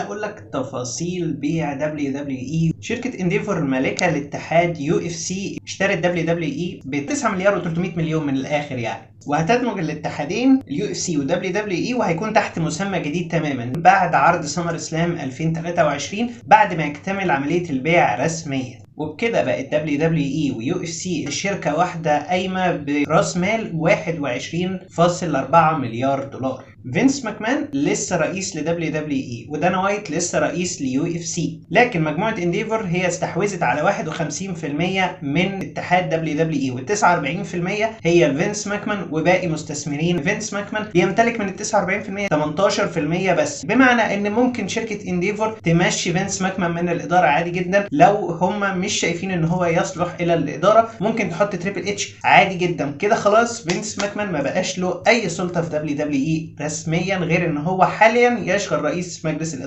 اقول لك تفاصيل بيع WWE. شركة انديفور المالكة لاتحاد UFC اشترت WWE ب 9 مليار و300 مليون من الاخر يعني، وهتدمج الاتحادين UFC و WWE، وهيكون تحت مسمى جديد تماما بعد عرض سمر سلام 2023 بعد ما يكتمل عملية البيع رسميا. وبكده بقت WWE و UFC شركة واحدة قايمة براس مال 21.4 مليار دولار. فينس ماكمان لسه رئيس ل WWE، ودانا وايت لسه رئيس ل UFC، لكن مجموعة انديفور هي استحوذت على 51% من اتحاد WWE، وال 49% هي فينس ماكمان، وباقي مستثمرين فينس ماكمان بيمتلك من ال 49% 18% بس، بمعنى ان ممكن شركة انديفور تمشي فينس ماكمان من الادارة عادي جدا. لو هم مش شايفين ان هو يصلح الى الادارة ممكن تحط تريبل اتش عادي جدا. كده خلاص فينس ماكمان ما بقاش له اي سلطة في WWE رسميا، غير ان هو حاليا يشغل رئيس مجلس الاداره.